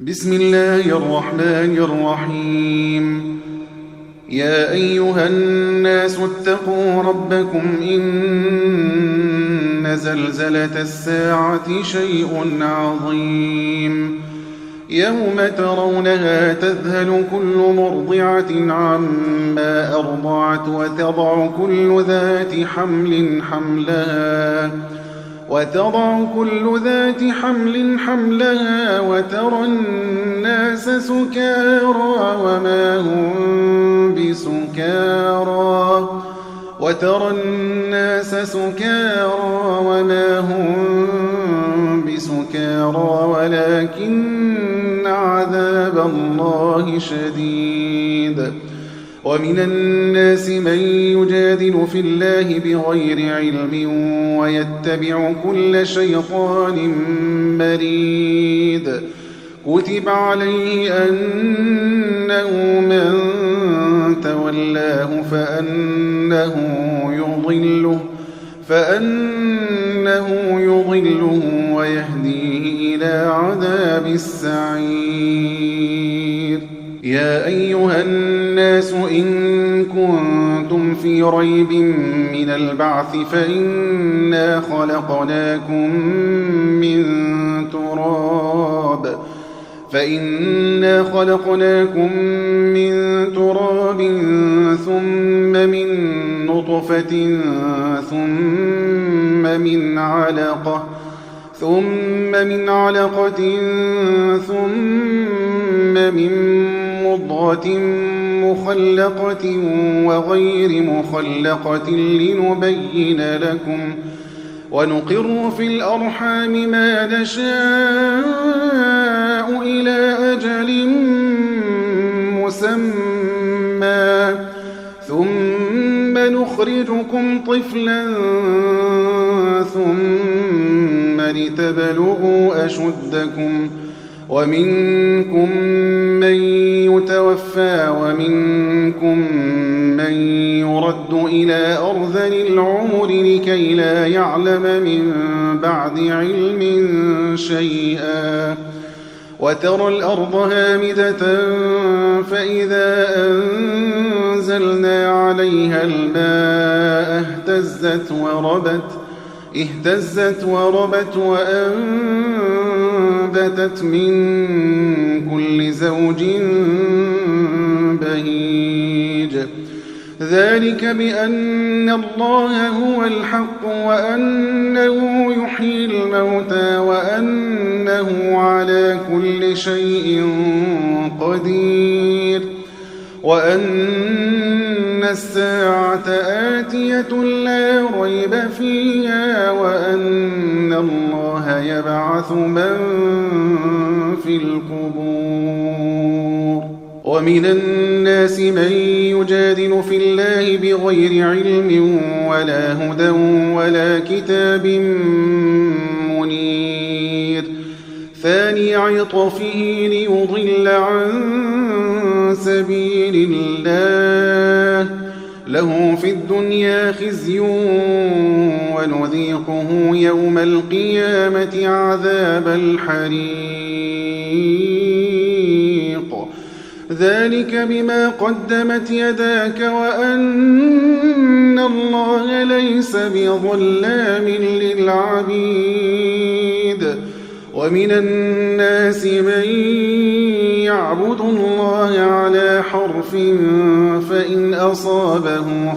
بسم الله الرحمن الرحيم. يا أيها الناس اتقوا ربكم إن زلزلة الساعة شيء عظيم يوم ترونها تذهل كل مرضعة عما أرضعت وتضع كل ذات حمل حملها وترى الناس سكارى وما هم بسكارى ولكن عذاب الله شديد. ومن الناس من يجادل في الله بغير علم ويتبع كل شيطان مريد. كتب عليه أنه من تولاه فأنه يضله ويهديه إلى عذاب السعير. يا أيها الناس إن كنتم في ريب من البعث فإنا خلقناكم من تراب ثم من نطفة ثم من علقة ثم من مضغة مخلقة وغير مخلقة لنبين لكم ونقر في الأرحام ما نشاء إلى أجل مسمى ثم نخرجكم طفلا ثم لتبلغوا أشدكم ومنكم من يتوفى ومنكم من يرد إلى أرذل العمر لكي لا يعلم من بعد علم شيئا. وترى الأرض هامدة فإذا أنزلنا عليها الماء اهتزت وربت وأنبتت من كل زوج بهيج. ذلك بأن الله هو الحق وأنه يحيي الموتى وأنه على كل شيء قدير وأن الساعة آتية لا ريب فيها وأن الله يبعث من في القبور. ومن الناس من يجادل في الله بغير علم ولا هدى ولا كتاب منير. ثاني عطفه ليضل عن سبيل الله له في الدنيا خزي ونذيقه يوم القيامة عذاب الحريق. ذلك بما قدمت يداك وأن الله ليس بظلام للعبيد. ومن الناس من يعبد الله على حرف فإن أصابه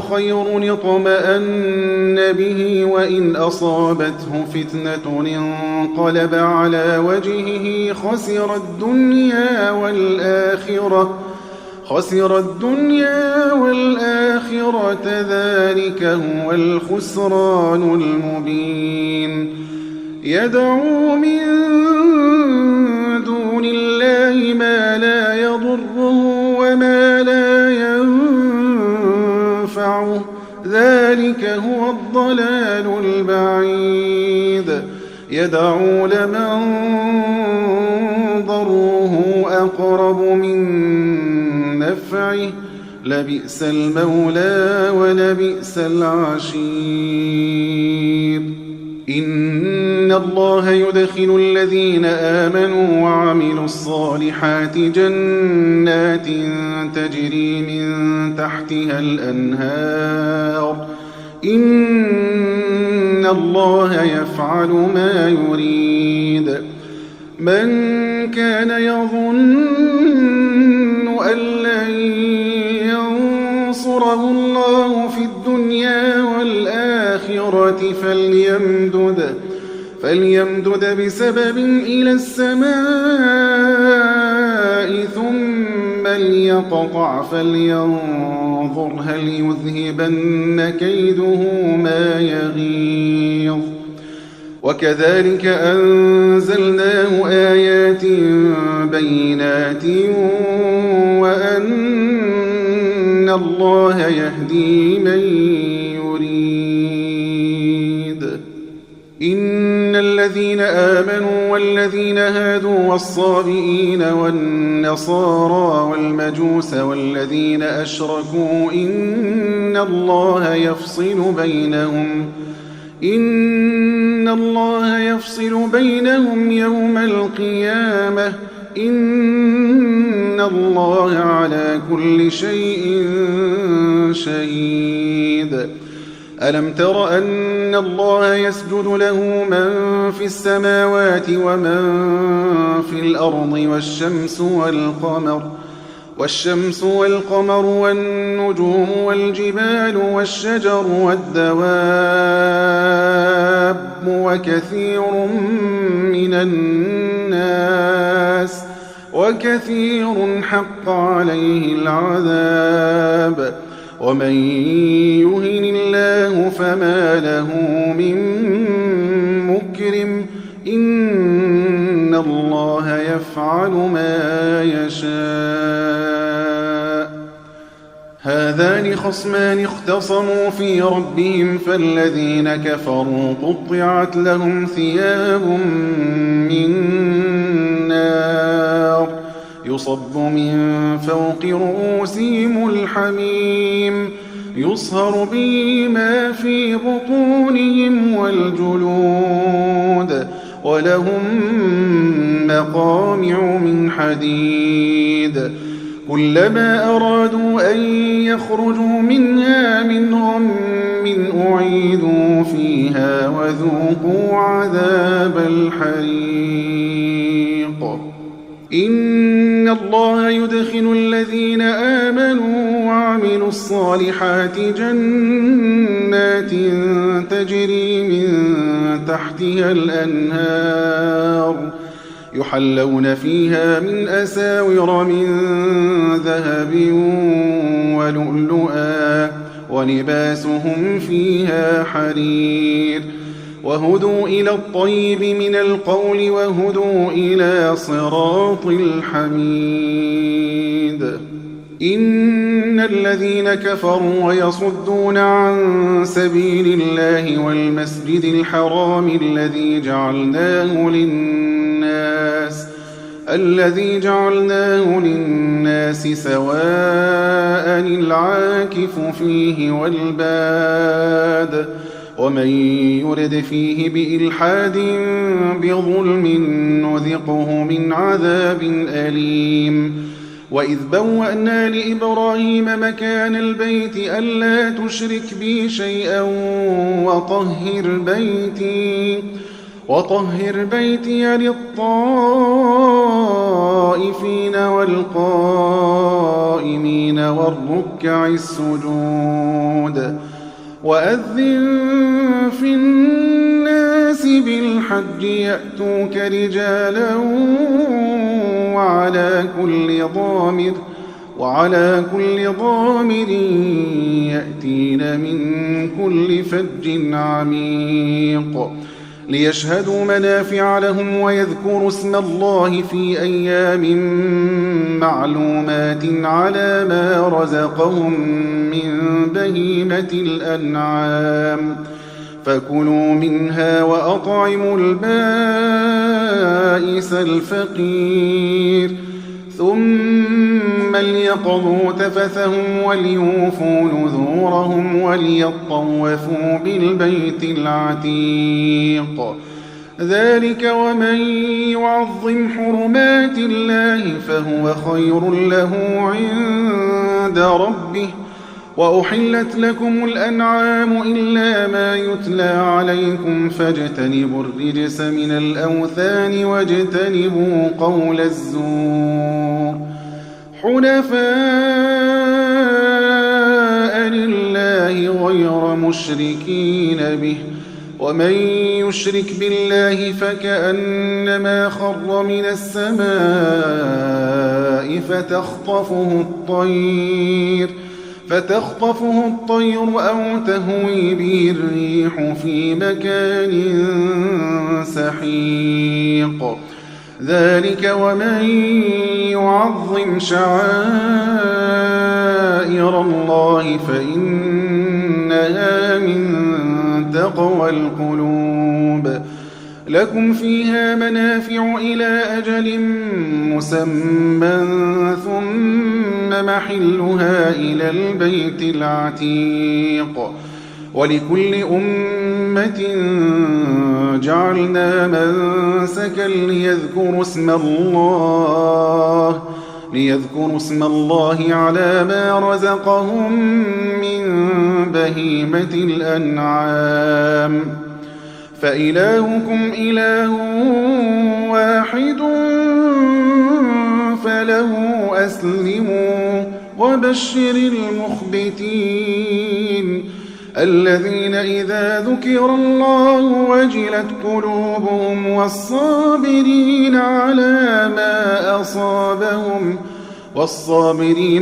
خير اطمأن به وإن أصابته فتنة انقلب على وجهه خسر الدنيا والآخرة ذلك هو الخسران المبين. يدعو من دون الله ما لا يضره وما لا ينفعه ذلك هو الضلال البعيد. يدعو لمن ضره أقرب من نفعه لبئس المولى ولبئس العشير. إن الله يدخل الذين آمنوا وعملوا الصالحات جنات تجري من تحتها الأنهار إن الله يفعل ما يريد من كان يظن أن لن ينصره الله في الدنيا والآخرة فليمدد بسبب إلى السماء ثم ليقطع فلينظر هل يذهبن كيده ما يغيظ وكذلك أنزلناه آيات بينات وأن الله يهدي من يريد إن الذين آمنوا والذين هادوا والصابئين والنصارى والمجوس والذين أشركوا إن الله يفصل بينهم يوم القيامة إن الله على كل شيء شهيد ألم تر أن الله يسجد له من في السماوات ومن في الأرض والشمس والقمر والنجوم والجبال والشجر والدواب وكثير حق عليه العذاب ومن يهن الله فما له من مكرم إن الله يفعل ما يشاء هذان خصمان اختصموا في ربهم فالذين كفروا قطعت لهم ثياب من نار يصب من فوق رؤوسهم الحميم يصهر به ما في بطونهم والجلود ولهم مقامع من حديد كلما أرادوا أن يخرجوا منها من غم أعيدوا فيها وذوقوا عذاب الحريق إن الله يدخل الذين آمنوا وعملوا الصالحات جنات تجري من تحتها الأنهار يحلون فيها من أساور من ذهب ولؤلؤا ولباسهم فيها حرير وهدوا إلى الطيب من القول وهدوا إلى صراط الحميد إن الذين كفروا ويصدون عن سبيل الله والمسجد الحرام الذي جعلناه للناس سواء العاكف فيه والباد ومن يرد فيه بإلحاد بظلم نذقه من عذاب أليم وإذ بوأنا لإبراهيم مكان البيت ألا تشرك بي شيئا وطهر بيتي للطائفين والقائمين والركع السجود وأذن في الناس بالحج يأتوك رجالا وعلى كل ضامر يأتين من كل فج عميق ليشهدوا منافع لهم ويذكروا اسم الله في أيام معلومات على ما رزقهم من بهيمة الأنعام فكلوا منها وأطعموا البائس الفقير ثم ليقضوا تفثهم وليوفوا نذورهم وليطوفوا بالبيت العتيق ذلك ومن يعظم حرمات الله فهو خير له عند ربه. وأحلت لكم الأنعام إلا ما يتلى عليكم فاجتنبوا الرجس من الأوثان واجتنبوا قول الزور حنفاء لله غير مشركين به. ومن يشرك بالله فكأنما خر من السماء فتخطفه الطير أو تهوي به الريح في مكان سحيق. ذلك ومن يعظم شعائر الله فإنها من تقوى القلوب. لكم فيها منافع إلى أجل مسمى ثم محلها إلى البيت العتيق. ولكل أمة جعلنا منسكا ليذكروا اسم الله على ما رزقهم من بهيمة الأنعام. فإلهكم إله واحد فله أسلموا وبشر المخبتين الذين إذا ذكر الله وجلت قلوبهم والصابرين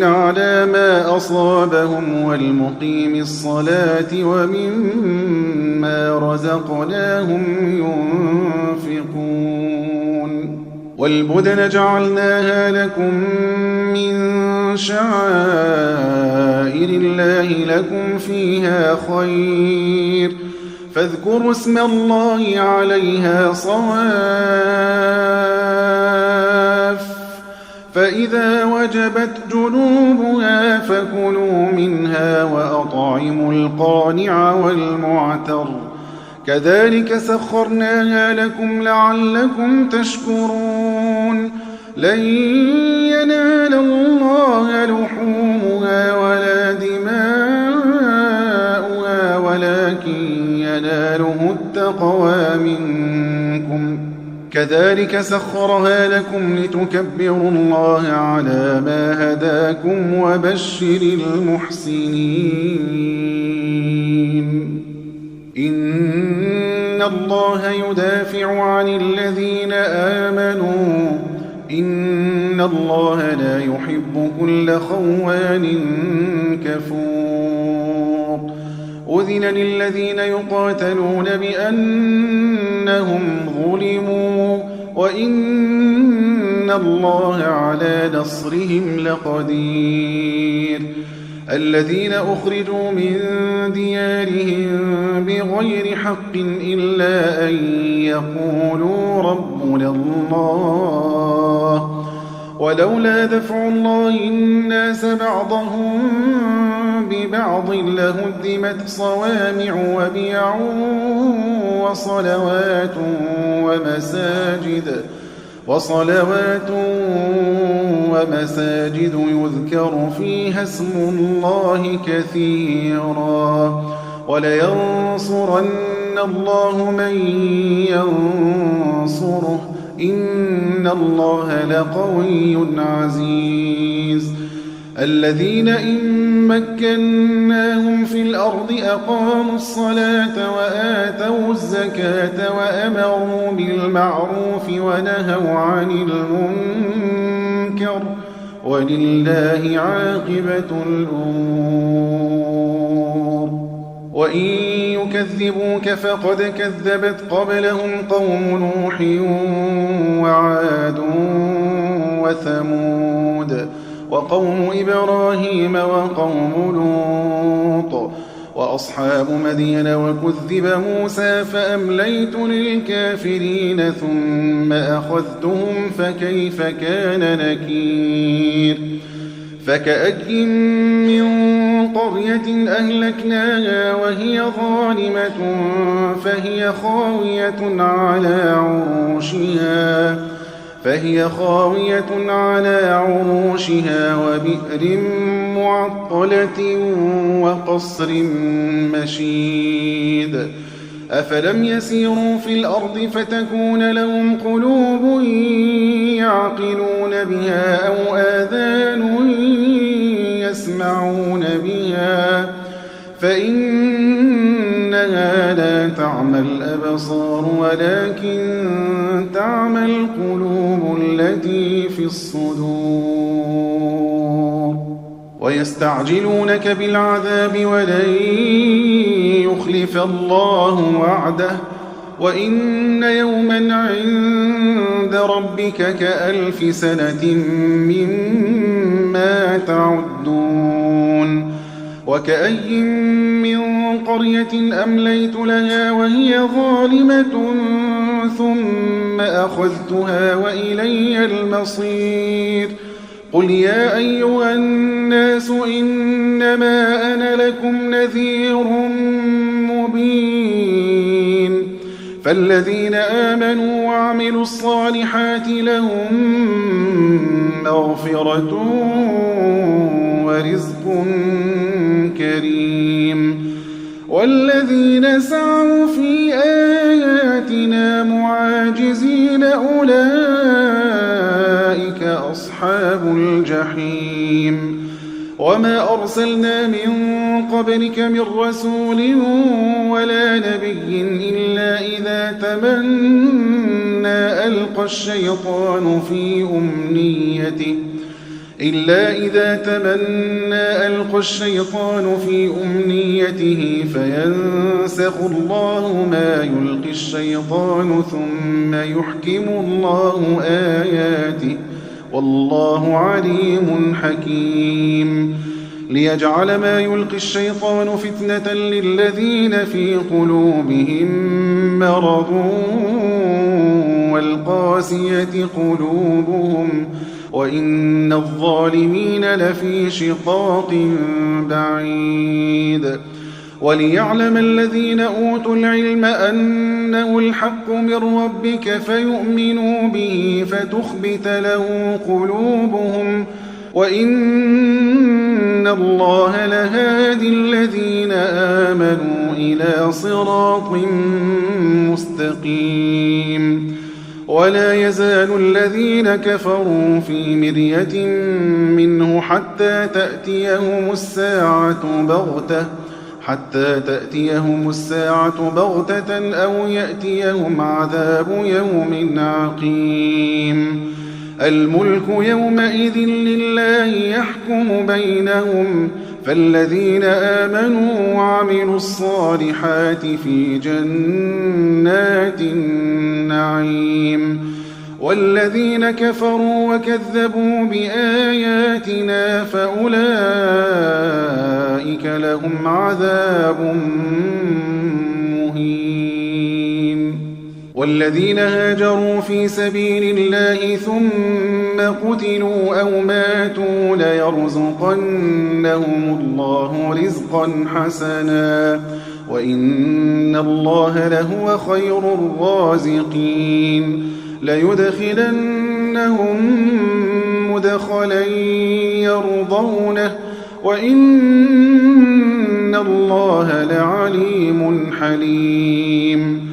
على ما أصابهم والمقيم الصلاة ومما رزقناهم ينفقون. والبدن جعلناها لكم من شعائر الله لكم فيها خير فاذكروا اسم الله عليها صواف. فإذا وجبت جنوبها فكلوا منها وأطعموا القانع والمعتر كذلك سخرناها لكم لعلكم تشكرون. لن ينال الله لحومها ولا دماؤها ولكن يناله التقوى منكم. كذلك سخرها لكم لتكبروا الله على ما هداكم وبشر المحسنين. إن الله يدافع عن الذين آمنوا إن الله لا يحب كل خوان كفور. أذن للذين يقاتلون بأنهم ظلموا وإن الله على نصرهم لقدير. الذين أخرجوا من ديارهم بغير حق إلا أن يقولوا ربنا الله ولولا دفع الله الناس بعضهم ببعض لهدمت صوامع وبيع وصلوات ومساجد يذكر فيها اسم الله كثيرا ولينصرن الله من ينصره إن الله لقوي عزيز. الذين إن مكناهم في الأرض أقاموا الصلاة وآتوا الزكاة وأمروا بالمعروف ونهوا عن المنكر ولله عاقبة الأمور. وإن يكذبوك فقد كذبت قبلهم قوم نوح وعاد وثمود وقوم إبراهيم وقوم لوط وأصحاب مدين وكذب موسى فأمليت للكافرين ثم أخذتهم فكيف كان نكير. فكأي من قرية أهلكناها وهي ظالمة فهي خاوية على عروشها وبئر معطلة وقصر مشيد أفلم يسيروا في الأرض فتكون لهم قلوب يعقلون بها أو آذان يسمعون بها فإنها لا تعمى الأبصار ولكن تعمى القلوب التي في الصدور ويستعجلونك بالعذاب ولن يخلف الله وعده وإن يوما عند ربك كألف سنة مما تعدون وكأي من قرية أمليت لها وهي ظالمة ثم أخذتها وإلي المصير قل يا أيها الناس إنما أنا لكم نذير مبين فالذين آمنوا وعملوا الصالحات لهم مغفرة ورزق كريم والذين سعوا في آياتنا معاجزين أولئك أصحاب الجحيم وما أرسلنا من قبلك من رسول ولا نبي إلا إذا تمنى ألقى الشيطان في أمنيته فينسخ الله ما يلقي الشيطان ثم يحكم الله آياته والله عليم حكيم ليجعل ما يلقي الشيطان فتنة للذين في قلوبهم مرض والقاسية قلوبهم وإن الظالمين لفي شقاق بعيد وليعلم الذين أوتوا العلم أنه الحق من ربك فيؤمنوا به فتخبت له قلوبهم وإن الله لهادي الذين آمنوا إلى صراط مستقيم ولا يزال الذين كفروا في مرية منه حتى تأتيهم الساعة بغتة أو يأتيهم عذاب يوم عقيم الملك يومئذ لله يحكم بينهم فالذين آمنوا وعملوا الصالحات في جنات النعيم والذين كفروا وكذبوا بآياتنا فأولئك لهم عذاب مهين والذين هاجروا في سبيل الله ثم قتلوا أو ماتوا ليرزقنهم الله رزقا حسنا وإن الله لهو خير الرازقين ليدخلنهم مدخلا يرضونه وإن الله لعليم حليم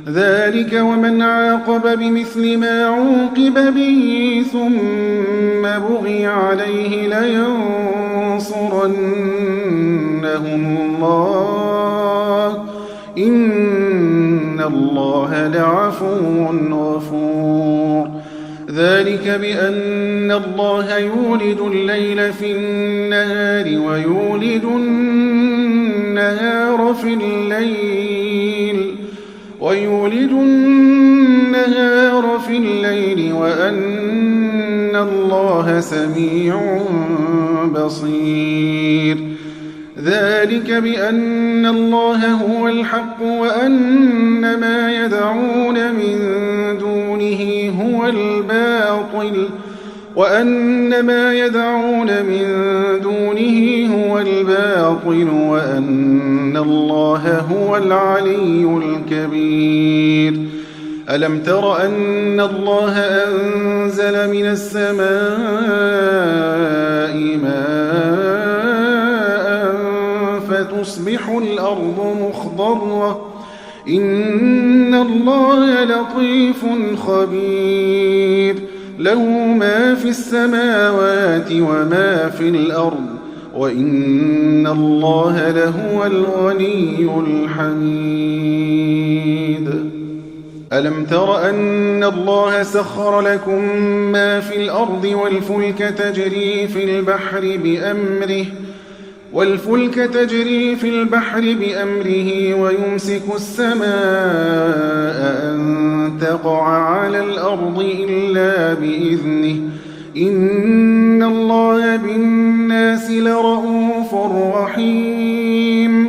ذلك ومن عاقب بمثل ما عوقب به ثم بغي عليه لينصرنه الله إن الله لعفو غفور ذلك بأن الله يولد الليل في النهار ويولد النهار في الليل وأن الله سميع بصير ذلك بأن الله هو الحق وأن ما يدعون من دونه هو الباطل وأن ما يدعون من دونه هو الباطل وأن الله هو العلي الكبير. ألم تر أن الله أنزل من السماء ماء فتصبح الأرض مخضرة إن الله لطيف خبير له ما في السماوات وما في الأرض وإن الله لهو الغني الحميد. ألم تر أن الله سخر لكم ما في الأرض والفلك تجري في البحر بأمره ويمسك السماء أن تقع على الأرض إلا بإذنه إن الله بالناس لرءوف رحيم.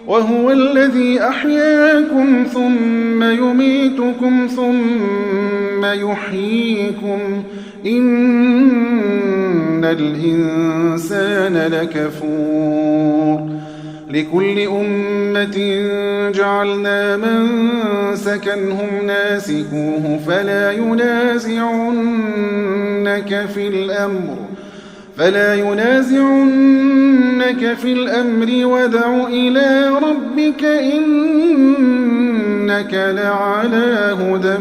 وهو الذي أحياكم ثم يميتكم ثم يحييكم إن الإنسان لكفور. لكل أمة جعلنا منسكا هم ناسكوه فلا ينازعنك في الأمر ودع إلى ربك إنك لعلى هدى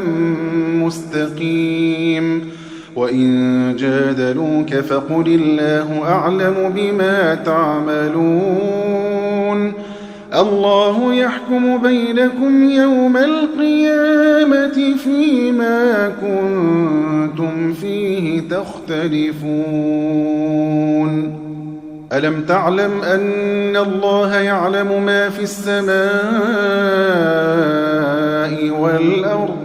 مستقيم. وإن جادلوك فقل الله أعلم بما تعملون الله يحكم بينكم يوم القيامة فيما كنتم فيه تختلفون. ألم تعلم أن الله يعلم ما في السماء والأرض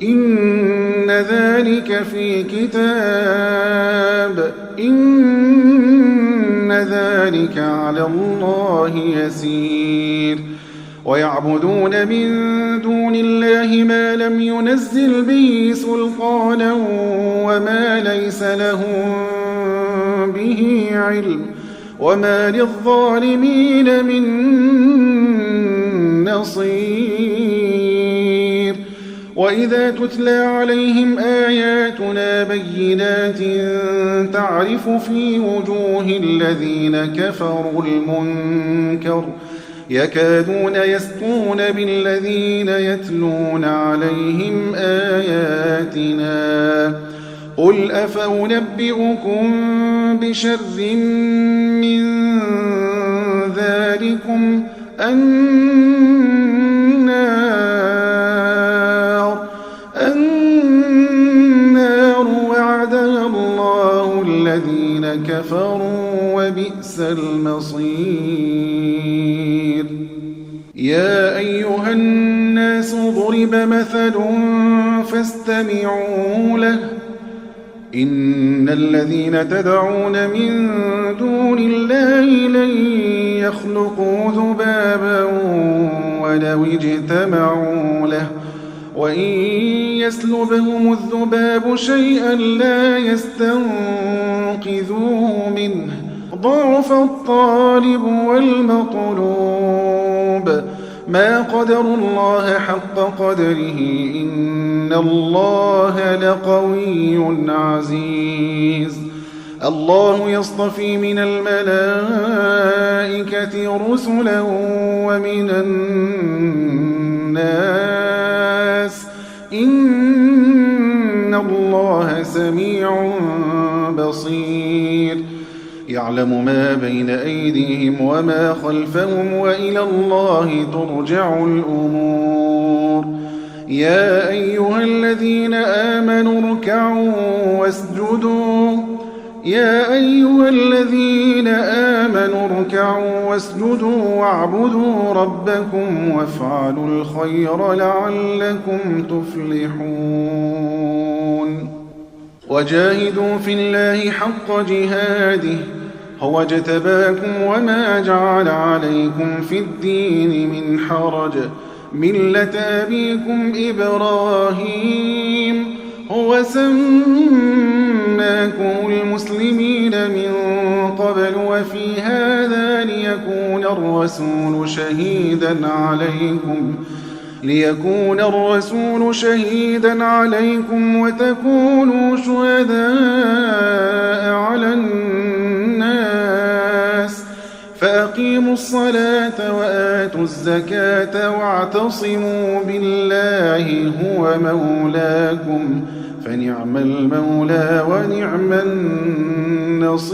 إن ذلك في كتاب إن ذلك على الله يسير. ويعبدون من دون الله ما لم ينزل به سلطانا وما ليس لهم به علم وما للظالمين من نصير. وإذا تتلى عليهم آياتنا بينات تعرف في وجوه الذين كفروا المنكر يكادون يسطون بالذين يتلون عليهم آياتنا قل أفأنبئكم بشر من ذلكم النار وعدها الله الذين كفروا وبئس المصير. يا أيها الناس ضرب مثل فاستمعوا له إن الذين تدعون من دون الله لن يخلقوا ذبابا ولو اجتمعوا له وإن يسلبهم الذباب شيئا لا يستنقذوه منه ضعف الطالب والمطلوب ما قدروا الله حق قدره إن الله لقوي عزيز. الله يصطفي من الملائكة رسلا ومن الناس إن الله سميع بصير. يعلم ما بين أيديهم وما خلفهم وإلى الله ترجع الأمور. يا أيها الذين آمنوا اركعوا واسجدوا واعبدوا ربكم وافعلوا الخير لعلكم تفلحون. وجاهدوا في الله حق جهاده هو اجتباكم وما جعل عليكم في الدين من حرج ملة أبيكم إبراهيم هو سماكم المسلمين من قبل وفي هذا ليكون الرسول شهيدا عليكم وتكونوا شهداء على الناس فأقيموا الصلاة وآتوا الزكاة واعتصموا بالله هو مولاكم فنعم المولى ونعم النصير.